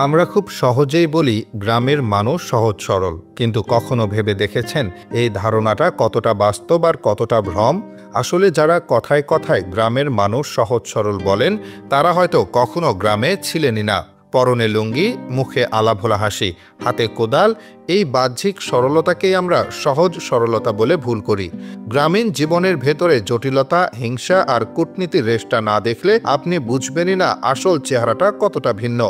আমরা খুব সহজেই বলি গ্রামের মানুষ সহজ সরল, কিন্তু কখনো ভেবে দেখেছেন এই ধারণাটা কতটা বাস্তব আর কতটা ভ্রম? আসলে যারা কথায় কথায় গ্রামের মানুষ সহজ সরল বলেন, তারা হয়তো কখনো গ্রামে ছিলেনই না। পরনে লুঙ্গি, মুখে আলাভোলা হাসি, হাতে কোদাল, এই বাহ্যিক সরলতাকেই আমরা সহজ সরলতা বলে ভুল করি। গ্রামীণ জীবনের ভেতরে জটিলতা, হিংসা আর কূটনীতির রেশটা না দেখলে আপনি বুঝবেনই না আসল চেহারাটা কতটা ভিন্ন।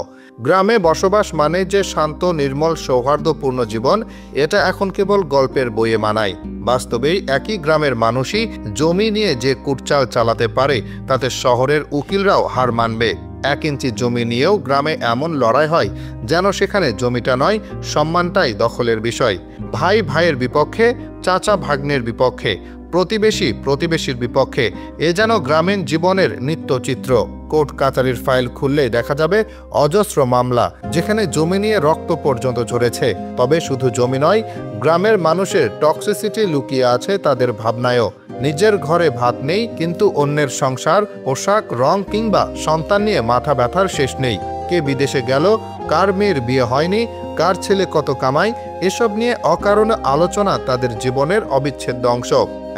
গ্রামে বসবাস মানে যে শান্ত, নির্মল, সৌহার্দ্যপূর্ণ জীবন, এটা এখন কেবল গল্পের বইয়ে মানায়। বাস্তবেই একই গ্রামের মানুষই জমি নিয়ে যে কুটচাল চালাতে পারে, তাতে শহরের উকিলরাও হার মানবে। 1 ইঞ্চি জমি নিয়েও গ্রামে এমন লড়াই হয় যেন সেখানে জমিটা নয়, সম্মানটাই দখলের বিষয়। ভাই ভাইয়ের বিপক্ষে, চাচা ভাগ্নের বিপক্ষে, প্রতিবেশী প্রতিবেশীর বিপক্ষে, এ যেন গ্রামীণ জীবনের নিত্যচিত্র। কোর্ট কাচারির ফাইল খুললেই দেখা যাবে অজস্র মামলা, যেখানে জমি নিয়ে রক্ত পর্যন্ত ঝরেছে। তবে শুধু জমি নয়, গ্রামের মানুষের টক্সিসিটি লুকিয়ে আছে তাদের ভাবনায়ও। নিজের ঘরে ভাত নেই, কিন্তু অন্যের সংসার, পোশাক, রং কিংবা সন্তান নিয়ে মাথা ব্যথার শেষ নেই। কে বিদেশে গেল, কার মেয়ের বিয়ে হয়নি, কার ছেলে কত কামায়, এসব নিয়ে অকারণে আলোচনা তাদের জীবনের অবিচ্ছেদ্য অংশ।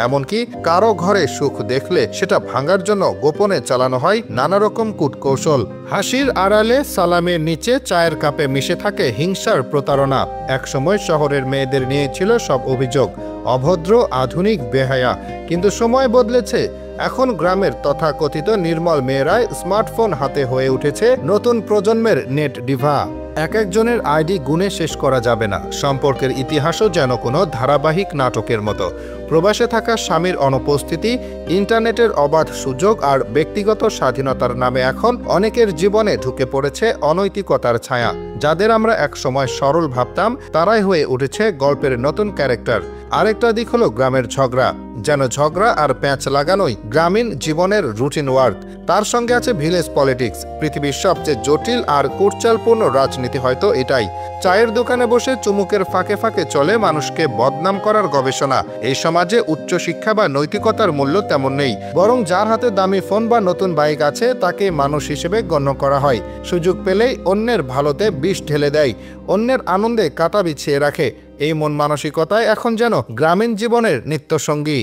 এমনকি কারো ঘরে সুখ দেখলে সেটা ভাঙার জন্য গোপনে চালানো হয় নানা রকম কূটকৌশল। হাসির আড়ালে, সালামের নিচে, চায়ের কাপে মিশে থাকে হিংসার প্রতারণা। একসময় শহরের মেয়েদের নিয়ে ছিল সব অভিযোগ, অভদ্র, আধুনিক, বেহায়া। কিন্তু সময় বদলেছে। এখন গ্রামের তথাকথিত নির্মল মেয়েরাই স্মার্টফোন হাতে হয়ে উঠেছে নতুন প্রজন্মের নেট ডিভা। এক একজনের আইডি গুণে শেষ করা যাবে না। সম্পর্কের ইতিহাসও যেন কোনো ধারাবাহিক নাটকের মতো। প্রবাসে থাকা স্বামীর অনুপস্থিতি, ইন্টারনেটের অবাধ সুযোগ আর ব্যক্তিগত স্বাধীনতার নামে এখন অনেকের জীবনে ঢুকে পড়েছে অনৈতিকতার ছায়া। যাদের আমরা একসময় সরল ভাবতাম, তারাই হয়ে উঠেছে গল্পের নতুন ক্যারেক্টার। আরেকটা দিক হলো গ্রামের ঝগড়া। যেন ঝগড়া আর প্যাঁচ লাগানোই গ্রামীণ জীবনের রুটিন ওয়ার্ক। তার সঙ্গে আছে ভিলেজ পলিটিক্স, পৃথিবীর সবচেয়ে জটিল আর কুটচালপূর্ণ রাজনীতি হয়তো এটাই। চায়ের দোকানে বসে চুমুকের ফাঁকে ফাঁকে চলে মানুষকে বদনাম করার গবেষণা। এই সমাজে উচ্চশিক্ষা বা নৈতিকতার মূল্য তেমন নেই, বরং যার হাতে দামি ফোন বা নতুন বাইক আছে তাকে মানুষ হিসেবে গণ্য করা হয়। সুযোগ পেলেই অন্যের ভালোতে বিষ ঢেলে দেয়, অন্যের আনন্দে কাঁটা বিছিয়ে রাখে। এই মন মানসিকতায় এখন যেন গ্রামীণ জীবনের নিত্যসঙ্গী।